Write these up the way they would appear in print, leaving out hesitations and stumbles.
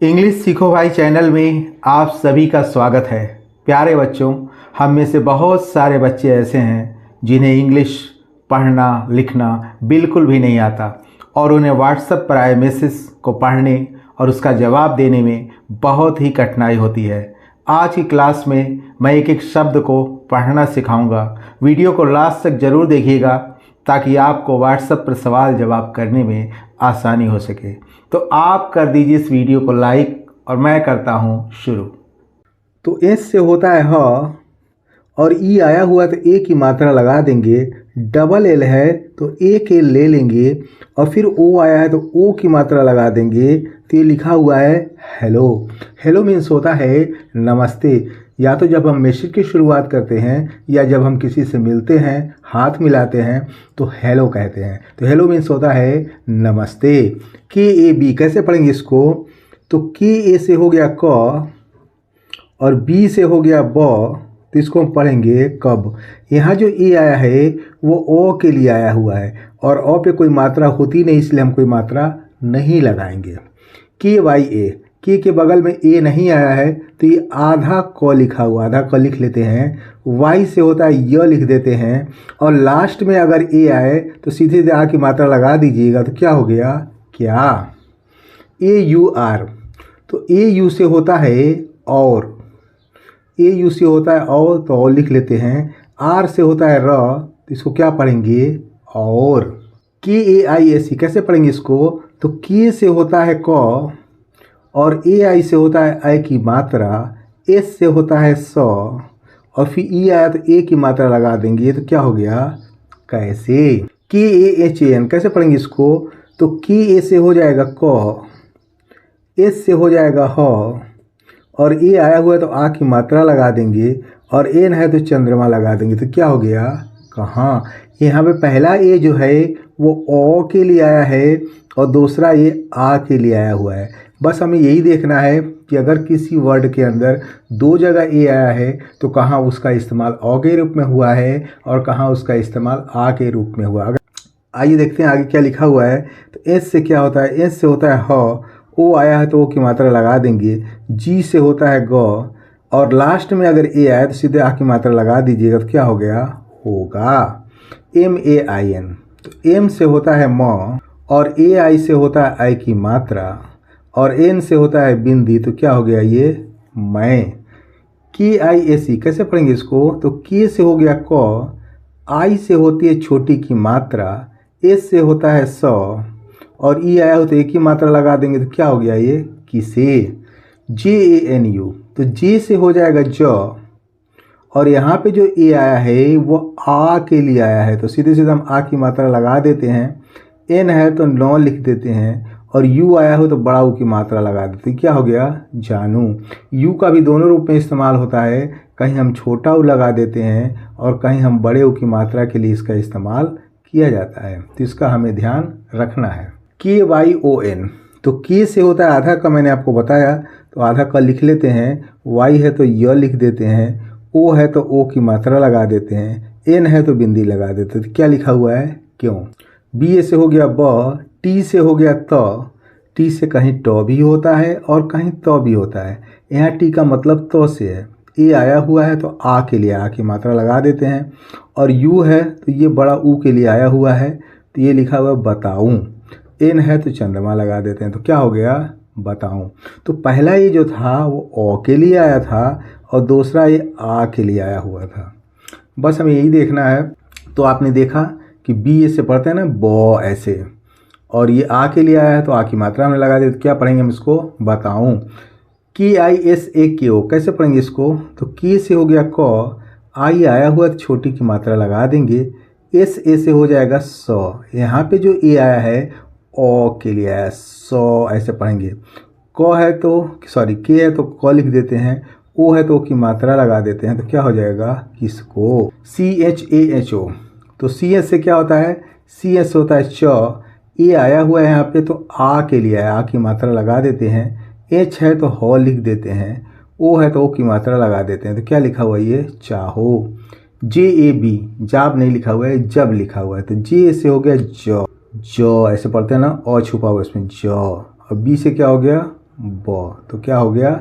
English सीखो भाई channel में आप सभी का स्वागत है। प्यारे बच्चों, हम में से बहुत सारे बच्चे ऐसे हैं जिन्हें इंग्लिश पढ़ना लिखना बिल्कुल भी नहीं आता और उन्हें व्हाट्सएप पर आए मैसेज को पढ़ने और उसका जवाब देने में बहुत ही कठिनाई होती है। आज की क्लास में मैं एक एक शब्द को पढ़ना सिखाऊंगा। वीडियो को लास्ट तक ज़रूर देखिएगा ताकि आपको व्हाट्सएप पर सवाल जवाब करने में आसानी हो सके। तो आप कर दीजिए इस वीडियो को लाइक और मैं करता हूँ शुरू। तो एस से होता है ह और ई आया हुआ तो ए की मात्रा लगा देंगे। डबल एल है तो एक एल ले लेंगे और फिर ओ आया है तो ओ की मात्रा लगा देंगे। तो ये लिखा हुआ है हेलो। हेलो मीन्स होता है नमस्ते। या तो जब हम मैसेज की शुरुआत करते हैं या जब हम किसी से मिलते हैं हाथ मिलाते हैं तो हेलो कहते हैं। तो हेलो मीन्स होता है नमस्ते। के ए बी कैसे पढ़ेंगे इसको? तो के ए से हो गया क और बी से हो गया ब, तो इसको हम पढ़ेंगे कब। यहाँ जो ए आया है वो ओ के लिए आया हुआ है और ओ पे कोई मात्रा होती नहीं, इसलिए हम कोई मात्रा नहीं लगाएंगे। के वाई ए, के बगल में ए नहीं आया है तो ये आधा क लिखा हुआ, आधा क लिख लेते हैं। वाई से होता है य लिख देते हैं और लास्ट में अगर ए आए तो सीधे आ की मात्रा लगा दीजिएगा। तो क्या हो गया? क्या। ए यू आर, तो ए यू से होता है और, ए यू से होता है और तो और लिख लेते हैं। आर से होता है र, तो इसको क्या पढ़ेंगे? और। के ए आई ए सी कैसे पढ़ेंगे इसको? तो के से होता है क और ए आई से होता है आई की मात्रा, एस से होता है सौ और फिर ई आया तो ए की मात्रा लगा देंगे। तो क्या हो गया? कैसे। के ए एच ए एन कैसे पढ़ेंगे इसको? तो के ए से हो जाएगा क, एस से हो जाएगा ह और ए आया हुआ है तो आ की मात्रा लगा देंगे और एन है तो चंद्रमा लगा देंगे। तो क्या हो गया? कहाँ। यहाँ पे पहला ए जो है वो ओ के लिए आया है और दूसरा ये आ के लिए आया हुआ है। बस हमें यही देखना है कि अगर किसी वर्ड के अंदर दो जगह ए आया है तो कहाँ उसका इस्तेमाल ओ के रूप में हुआ है और कहाँ उसका इस्तेमाल आ के रूप में हुआ। अगर आइए देखते हैं आगे क्या लिखा हुआ है। तो एस से क्या होता है? एस से होता है ह, ओ आया है तो ओ की मात्रा लगा देंगे। जी से होता है ग और लास्ट में अगर ए आया तो सीधे आ की मात्रा लगा दीजिएगा। तो क्या हो गया? होगा। एम ए आई एन, तो एम से होता है म और ए आई से होता है आई की मात्रा और एन से होता है बिंदी। तो क्या हो गया? ये मैं। के आई ए सी कैसे पढ़ेंगे इसको? तो के से हो गया क, आई से होती है छोटी की मात्रा, एस से होता है सौ और ई आया हो तो एक ही मात्रा लगा देंगे। तो क्या हो गया? ये किसे। जे ए एन यू, तो जे से हो जाएगा ज और यहाँ पे जो ए आया है वो आ के लिए आया है तो सीधे सीधे हम आ की मात्रा लगा देते हैं। एन है तो 9 लिख देते हैं और यू आया हो तो बड़ा ऊ की मात्रा लगा देते हैं। क्या हो गया? जानू। यू का भी दोनों रूप में इस्तेमाल होता है, कहीं हम छोटा ऊ लगा देते हैं और कहीं हम बड़े ऊ की मात्रा के लिए इसका इस्तेमाल किया जाता है। तो इसका हमें ध्यान रखना है। के वाई ओ एन, तो के से होता है आधा का, मैंने आपको बताया तो आधा का लिख लेते हैं। वाई है तो य लिख देते हैं, ओ है तो ओ की मात्रा लगा देते हैं, एन है तो बिंदी लगा देते हैं। तो क्या लिखा हुआ है? क्यों। बी ए से हो गया ब, टी से हो गया त, टी से कहीं ट भी होता है और कहीं त भी होता है। यहाँ टी का मतलब तो से है। ए आया हुआ है तो आ के लिए आ की मात्रा लगा देते हैं और यू है तो ये बड़ा ऊ के लिए आया हुआ है तो ये लिखा हुआ है बताऊँ। एन है तो चंद्रमा लगा देते हैं। तो क्या हो गया? बताऊँ। तो पहला ये जो था वो ओ के लिए आया था और दूसरा ये आ के लिए आया हुआ था। बस हमें यही देखना है। तो आपने देखा कि बी ए से पढ़ते हैं ना बो ऐसे और ये आ के लिए आया है तो आ की मात्रा हमने लगा दी। तो क्या पढ़ेंगे हम इसको? बताऊँ। के आई एस ए के ओ कैसे पढ़ेंगे इसको? तो के से हो गया क, आई आया हुआ तो छोटी की मात्रा लगा देंगे। एस ए से हो जाएगा सौ, यहाँ पे जो ए आया है ओ के लिए आया, सौ ऐसे पढ़ेंगे। क है तो सॉरी के है तो क लिख देते हैं, ओ है तो ओ की मात्रा लगा देते हैं। तो क्या हो जाएगा? किसको? सी एच ए एच ओ, तो सी एच से क्या होता है? सी एच होता है च, ए आया हुआ है यहाँ पे तो आ के लिए आया, आ की मात्रा लगा देते हैं। एच है तो ह लिख देते हैं, ओ है तो ओ की मात्रा लगा देते हैं। तो क्या लिखा हुआ है? ये चाहो। जे ए बी, जाब नहीं लिखा हुआ है, जब लिखा हुआ है। तो जे से हो गया ज, जो ऐसे पढ़ते हैं ना, ओ छुपा हुआ इसमें ज। और बी से क्या हो गया? ब, तो क्या हो गया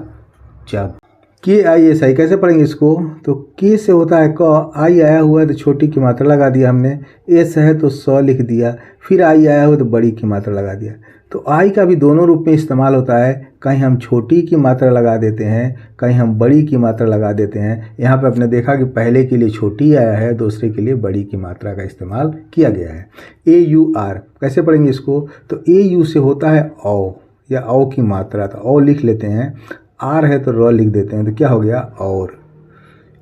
जब। के आई एस आई कैसे पढ़ेंगे इसको, तो के से होता है क, आई आया हुआ है तो छोटी की मात्रा लगा दिया हमने, एस है तो सौ लिख दिया, फिर आई आया हुआ तो बड़ी की मात्रा लगा दिया। तो आई का भी दोनों रूप में इस्तेमाल होता है, कहीं हम छोटी की मात्रा लगा देते हैं, कहीं हम बड़ी की मात्रा लगा देते हैं। यहाँ पे आपने देखा कि पहले के लिए छोटी आया है, दूसरे के लिए बड़ी की मात्रा का इस्तेमाल किया गया है। ए यू आर कैसे पढ़ेंगे इसको, तो ए यू से होता है औ या औ की मात्रा, तो औ लिख लेते हैं, आर है तो र लिख देते हैं, तो क्या हो गया और।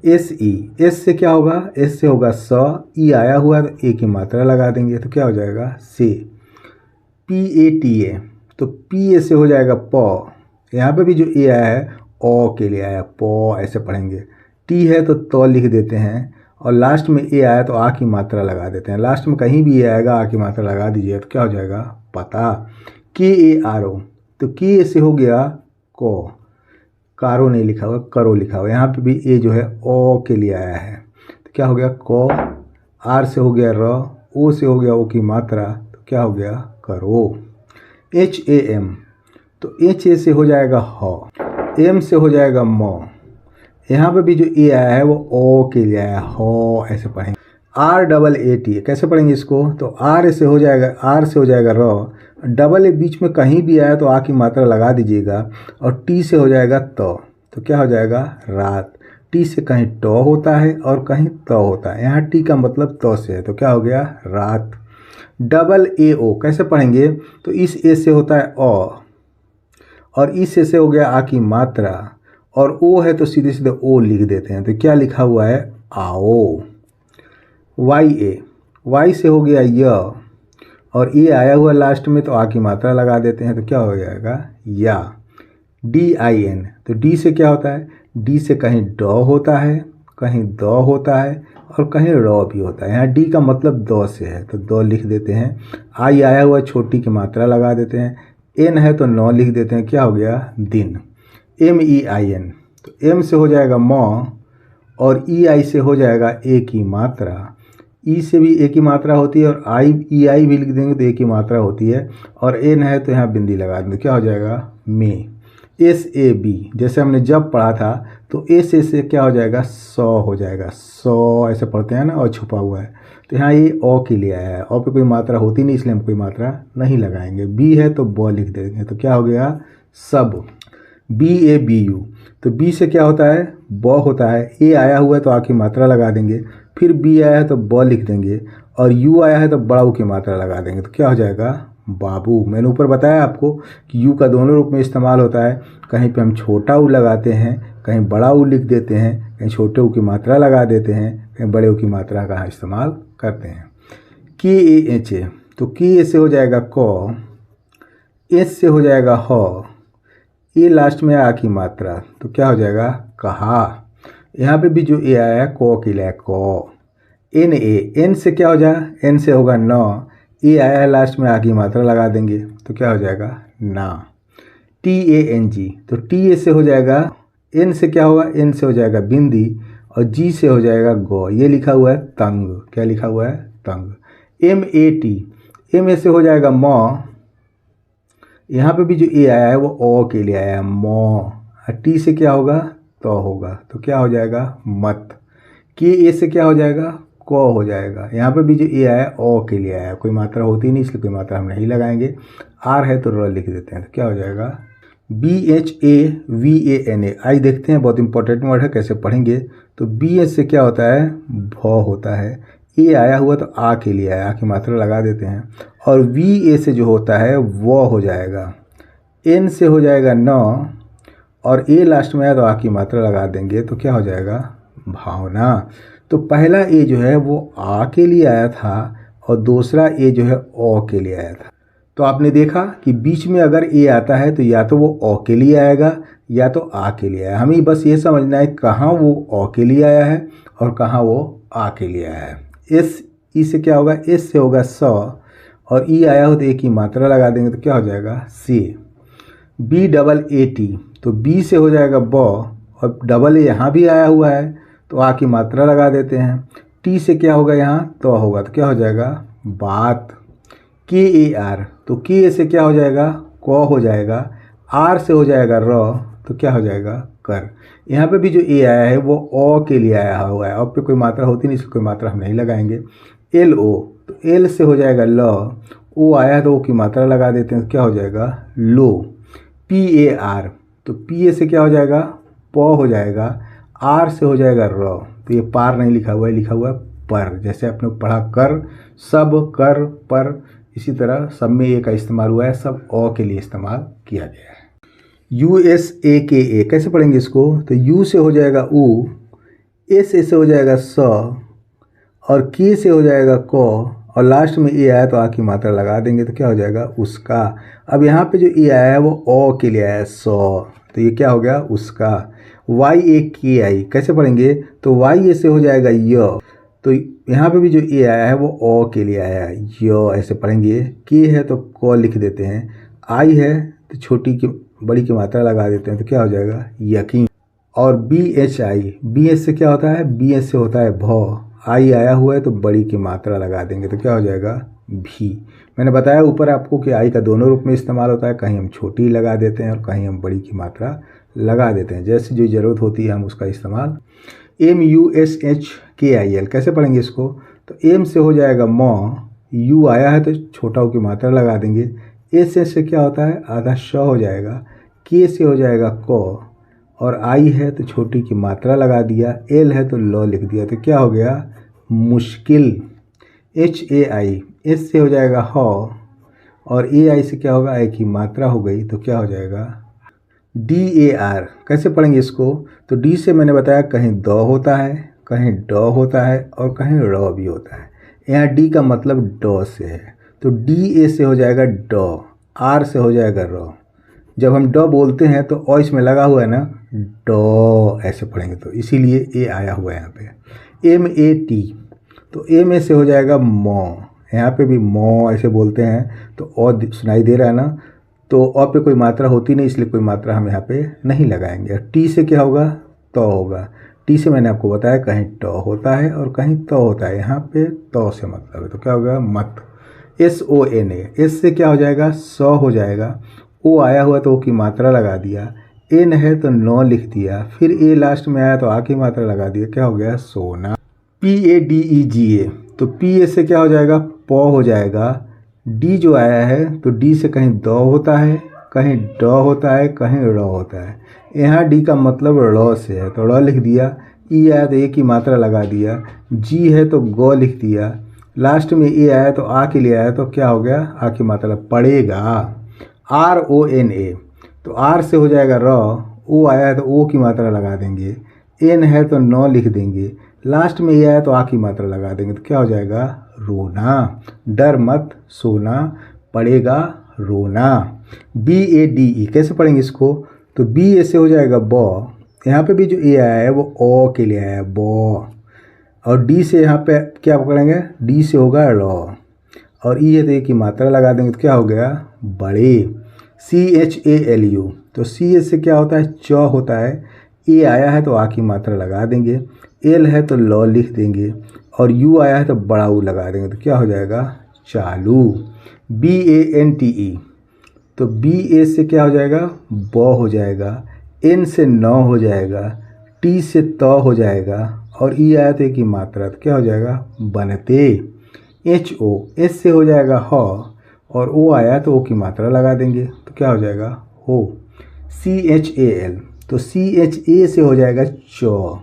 एस ई, एस से क्या होगा, एस से होगा स, ई आया हुआ है तो ए की मात्रा लगा देंगे तो क्या हो जाएगा से। पी ए टी ए, तो पी ए से हो जाएगा प, यहाँ पे भी जो ए आया है ओ के लिए आया, प ऐसे पढ़ेंगे। टी है तो लिख देते हैं, और लास्ट में ए आया तो आ की मात्रा लगा देते हैं। लास्ट में कहीं भी ए आएगा आ की मात्रा लगा दीजिए तो क्या हो जाएगा पता। के ए आर ओ, तो के से हो गया को, कारो नहीं लिखा हुआ, करो लिखा हुआ। यहाँ पे भी ए जो है ओ के लिए आया है तो क्या हो गया को, आर से हो गया र, ओ से हो गया ओ की मात्रा तो क्या हो गया करो। एच ए एम, तो एच ए से हो जाएगा ह, एम से हो जाएगा म। यहाँ पे भी जो ए आया है वो ओ के लिए आया हो, ऐसे पढ़ेंगे। आर डबल ए टी कैसे पढ़ेंगे इसको, तो आर से हो जाएगा, आर से हो जाएगा र, डबल ए बीच में कहीं भी आया तो आ की मात्रा लगा दीजिएगा, और टी से हो जाएगा तो क्या हो जाएगा रात। टी से कहीं ट होता है और कहीं त होता है, यहाँ टी का मतलब त से है तो क्या हो गया रात। डबल ए ओ कैसे पढ़ेंगे, तो इस ए से होता है अ, और इस ए से हो गया आ की मात्रा, और ओ है तो सीधे सीधे ओ लिख देते हैं तो क्या लिखा हुआ है आओ। वाई ए, वाई से हो गया य, और ए आया हुआ लास्ट में तो आ की मात्रा लगा देते हैं तो क्या हो जाएगा या। डी आई एन, तो डी से क्या होता है, डी से कहीं ड होता है, कहीं द होता है, और कहीं र भी होता है। यहाँ डी का मतलब द से है तो द लिख देते हैं। आई आया हुआ छोटी की मात्रा लगा देते हैं, एन है तो 9 लिख देते हैं, क्या हो गया दिन। एम ई आई एन, तो एम से हो जाएगा म, और ई आई से हो जाएगा ए की मात्रा। ई से भी ए की मात्रा होती है, और आई ई आई भी लिख देंगे तो ए की मात्रा होती है, और एन है तो यहाँ बिंदी लगा देंगे क्या हो जाएगा मे। एस ए बी, जैसे हमने जब पढ़ा था तो एस ए से क्या हो जाएगा सौ हो जाएगा, सौ ऐसे पढ़ते हैं ना, और छुपा हुआ है तो यहाँ ये ओ के लिए आया है, ओ पे कोई मात्रा होती नहीं इसलिए हम कोई मात्रा नहीं लगाएंगे। बी है तो ब लिख देंगे तो क्या हो गया सब। बी ए बी यू, तो बी से क्या होता है ब होता है, ए आया हुआ है तो आ की मात्रा लगा देंगे, फिर बी आया है तो ब लिख देंगे, और यू आया है तो बड़ा ऊ की मात्रा लगा देंगे तो क्या हो जाएगा बाबू। मैंने ऊपर बताया आपको कि यू का दोनों रूप में इस्तेमाल होता है, कहीं पे हम छोटा ऊ लगाते हैं, कहीं बड़ा ऊ लिख देते हैं, कहीं छोटे ऊ की मात्रा लगा देते हैं, कहीं बड़े ऊ की मात्रा का इस्तेमाल करते हैं। के ए एच ए, तो के ए से हो जाएगा क, एस से हो जाएगा ह, ए लास्ट में आ की मात्रा तो क्या हो जाएगा कहा। यहाँ पे भी जो ए आया है को के लिए को। एन ए, एन से क्या हो जाएगा, एन से होगा न, ए आया है लास्ट में आ की मात्रा लगा देंगे तो क्या हो जाएगा ना। टी ए एन जी, तो टी ए से हो जाएगा, एन से क्या होगा, एन से हो जाएगा बिंदी, और जी से हो जाएगा गो, ये लिखा हुआ है तंग, क्या लिखा हुआ है तंग। M A T, M A से हो जाएगा म, यहाँ पे भी जो ए आया है वो ओ के लिए आया है मो, टी से क्या होगा तो होगा तो क्या हो जाएगा मत। के ए से क्या हो जाएगा को हो जाएगा, यहाँ पे भी जो ए आया है ओ के लिए आया है, कोई मात्रा होती नहीं इसलिए कोई मात्रा हम नहीं लगाएंगे। आर है तो र लिख देते हैं तो क्या हो जाएगा B H A V A N A. आई देखते हैं बहुत इंपॉर्टेंट वर्ड है कैसे पढ़ेंगे, तो बी एच से क्या होता है भ होता है, ए आया हुआ तो आ के लिए आया, आ की मात्रा लगा देते हैं, और वी ए से जो होता है वो हो जाएगा, एन से हो जाएगा न, और ए लास्ट में आया तो आ की मात्रा लगा देंगे तो क्या हो जाएगा भावना। तो पहला ए जो है वो आ के लिए आया था, और दूसरा ए जो है ओ के लिए आया था। तो आपने देखा कि बीच में अगर ए आता है तो या तो वो ओ के लिए आएगा या तो आ के लिए आया। हमें बस ये समझना है कहाँ वो ओ के लिए आया है और कहाँ वो आ के लिए आया है। एस ई से क्या होगा, एस से होगा स, और ई आया हो तो ए की मात्रा लगा देंगे तो क्या हो जाएगा सी। बी डबल ए टी, तो बी से हो जाएगा ब, और डबल ए यहाँ भी आया हुआ है तो आ की मात्रा लगा देते हैं। टी से क्या होगा यहाँ तो होगा तो क्या हो जाएगा बात। के ए आर, तो के ए से क्या हो जाएगा क हो जाएगा, आर से हो जाएगा र, तो क्या हो जाएगा कर। यहाँ पे भी जो ए आया है वो ओ के लिए आया हुआ है, अब पे कोई मात्रा होती नहीं, इसलिए कोई मात्रा हम नहीं लगाएंगे। एल ओ, तो एल से हो जाएगा ल, ओ आया है तो ओ की मात्रा लगा देते हैं, तो क्या हो जाएगा लो। पी ए आर, तो पी ए से क्या हो जाएगा प हो जाएगा, आर से हो जाएगा र, तो ये पार नहीं लिखा हुआ है, लिखा हुआ है पर। जैसे आपने पढ़ा कर, सब, कर, पर, इसी तरह सब में ए का इस्तेमाल हुआ है, सब ओ के लिए इस्तेमाल किया गया है। यू एस ए के ए कैसे पढ़ेंगे इसको, तो यू से हो जाएगा ऊ, एस से हो जाएगा स, और के से हो जाएगा क, और लास्ट में ए आया तो आ की मात्रा लगा देंगे, तो क्या हो जाएगा उसका। अब यहाँ पे जो ए आया है वो ओ के लिए आया है सौ, तो ये क्या हो गया उसका। वाई ए के आई कैसे पढ़ेंगे, तो वाई ए से हो जाएगा य, तो यहाँ पे भी जो ए आया है वो ओ के लिए आया है, य ऐसे पढ़ेंगे। के है तो क लिख देते हैं, आई है तो छोटी की बड़ी की मात्रा लगा देते हैं, तो क्या हो जाएगा यकीन। और B H I, B H से क्या होता है, बी एच से होता है भ, आई आया हुआ है तो बड़ी की मात्रा लगा देंगे, तो क्या हो जाएगा भी। मैंने बताया ऊपर आपको कि आई का दोनों रूप में इस्तेमाल होता है, कहीं हम छोटी लगा देते हैं और कहीं हम बड़ी की मात्रा लगा देते हैं, जैसे जो ज़रूरत होती है हम उसका इस्तेमाल। एम यू एस एच के आई एल कैसे पढ़ेंगे इसको, तो एम से हो जाएगा म, यू आया है तो छोटा की मात्रा लगा देंगे। एस से क्या होता है आधा श हो जाएगा, के से हो जाएगा क, और आई है तो छोटी की मात्रा लगा दिया, एल है तो ल लिख दिया, तो क्या हो गया मुश्किल। एच ए आई, एस से हो जाएगा ह, और ए आई से क्या होगा आई की मात्रा हो गई, तो क्या हो जाएगा डी ए आर कैसे पढ़ेंगे इसको, तो डी से मैंने बताया कहीं द होता है, कहीं ड होता है और कहीं र भी होता है। यहाँ डी का मतलब ड से है, तो डी ए से हो जाएगा ड, आर से हो जाएगा र। जब हम ड बोलते हैं तो ओ इसमें लगा हुआ है ना, ड ऐसे पढ़ेंगे, तो इसीलिए ए आया हुआ है यहाँ पे। एम ए टी, तो एम ए से हो जाएगा म, यहाँ पे भी म ऐसे बोलते हैं, तो ओ सुनाई दे रहा है ना, तो अ पे कोई मात्रा होती नहीं, इसलिए कोई मात्रा हम यहाँ पे नहीं लगाएंगे। टी से क्या होगा तो होगा, टी से मैंने आपको बताया कहीं ट होता है और कहीं त होता है, यहाँ पे तो से मतलब है, तो क्या होगा मत। S O N A, S से क्या हो जाएगा स हो जाएगा, ओ आया हुआ तो ओ की मात्रा लगा दिया, एन है तो नौ लिख दिया, फिर ए लास्ट में आया तो आ की मात्रा लगा दिया, क्या हो गया सोना। पी ए डी ई जी ए, तो पी ए से क्या हो जाएगा प हो जाएगा, डी जो आया है तो डी से कहीं द होता है, कहीं ड होता है, कहीं ड़ होता है। यहाँ डी का मतलब ड़ से है तो ड़ लिख दिया, ई आया तो ए की मात्रा लगा दिया, जी है तो ग लिख दिया, लास्ट में ए आया तो आ के लिए आया, तो क्या हो गया आ की मात्रा पड़ेगा। आर ओ एन ए, तो आर से हो जाएगा र, ओ आया है तो ओ की मात्रा लगा देंगे, एन है तो नौ लिख देंगे, लास्ट में ये आया तो आ की मात्रा लगा देंगे, तो क्या हो जाएगा रोना। डर मत सोना पड़ेगा रोना। बी ए डी ई कैसे पढ़ेंगे इसको, तो बी ए से हो जाएगा ब, यहाँ पे भी जो ए आया है वो ओ के लिए आया है ब, और डी से यहाँ पे क्या पकड़ेंगे, डी से होगा र, और ई है तो ए की मात्रा लगा देंगे, तो क्या हो गया बड़े। C H A L U, तो सी एच से क्या होता है च होता है, ए आया है तो आ की मात्रा लगा देंगे, एल है तो ल लिख देंगे, और यू आया है तो बड़ा ऊ लगा देंगे, तो क्या हो जाएगा चालू। B A N T E, तो बी ए से क्या हो जाएगा ब हो जाएगा, एन से न हो जाएगा, टी से त हो जाएगा, और ई आया तो ए की मात्रा, तो क्या हो जाएगा बनते। एच ओ, एस से हो जाएगा ह, और ओ आया तो ओ की मात्रा लगा देंगे, तो क्या हो जाएगा हो। सी एच ए एल, तो सी एच ए से हो जाएगा च,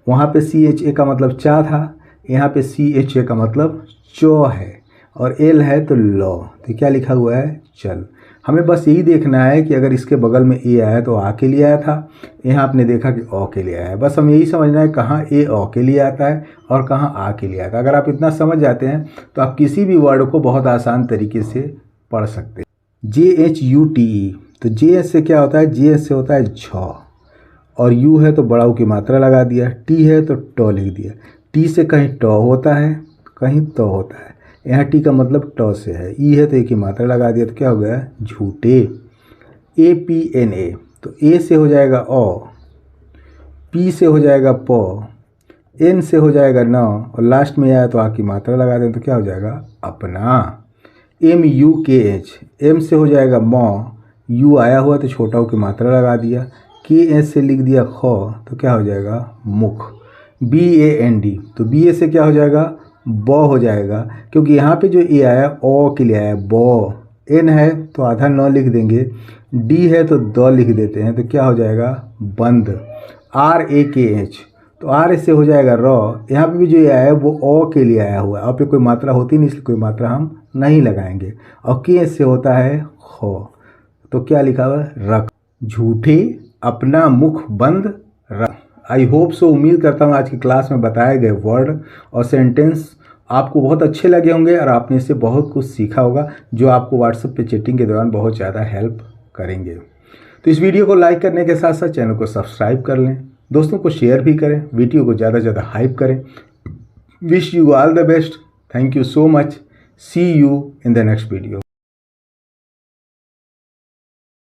वहाँ पे सी एच ए का मतलब चा था, यहाँ पे सी एच ए का मतलब च है, और एल है तो ल, तो क्या लिखा हुआ है चल। हमें बस यही देखना है कि अगर इसके बगल में ए आया तो आ के लिए आया था, यहाँ आपने देखा कि ओ के लिए आया है, बस हम यही समझना है कहाँ ए ओ के लिए आता है और कहाँ आ के लिए आता है। अगर आप इतना समझ जाते हैं तो आप किसी भी वर्ड को बहुत आसान तरीके से पढ़ सकते हैं। जे एच यू टी ई, तो जे एच से क्या होता है, जे एच से होता है झ, और यू है तो बड़ा ऊ की मात्रा लगा दिया, टी है तो ट लिख दिया, टी से कहीं ट होता है कहीं त होता है, यहाँ टी का मतलब ट से है, ई है तो ए की मात्रा लगा दिया, तो क्या हो गया झूठे। ए पी एन ए, तो ए से हो जाएगा अ, पी से हो जाएगा प, एन से हो जाएगा न, और लास्ट में आया तो आ की मात्रा लगा दें, तो क्या हो जाएगा अपना। एम यू के एच, एम से हो जाएगा म, यू आया हुआ तो छोटा की मात्रा लगा दिया, के एस से लिख दिया ख तो क्या हो जाएगा मुख। बी ए एन डी तो बी ए से क्या हो जाएगा ब हो जाएगा, क्योंकि यहाँ पे जो ए आया ओ के लिए आया ब। एन है तो आधा न लिख देंगे, डी है तो द लिख देते हैं तो क्या हो जाएगा बंद। आर ए के एच तो आर से हो जाएगा र। यहाँ पे भी जो आया है वो ओ के लिए आया हुआ है, और पे कोई मात्रा होती नहीं इसलिए कोई मात्रा हम नहीं लगाएंगे। और के से होता है ख तो क्या लिखा हुआ है रख। झूठे अपना मुख बंद रख। आई होप सो, उम्मीद करता हूँ आज की क्लास में बताए गए वर्ड और सेंटेंस आपको बहुत अच्छे लगे होंगे और आपने इससे बहुत कुछ सीखा होगा, जो आपको व्हाट्सएप पे चैटिंग के दौरान बहुत ज़्यादा हेल्प करेंगे। तो इस वीडियो को लाइक करने के साथ साथ चैनल को सब्सक्राइब कर लें, दोस्तों को शेयर भी करें, वीडियो को ज़्यादा से ज़्यादा हाइप करें। Wish you all the best. Thank you so much. See you in the next video.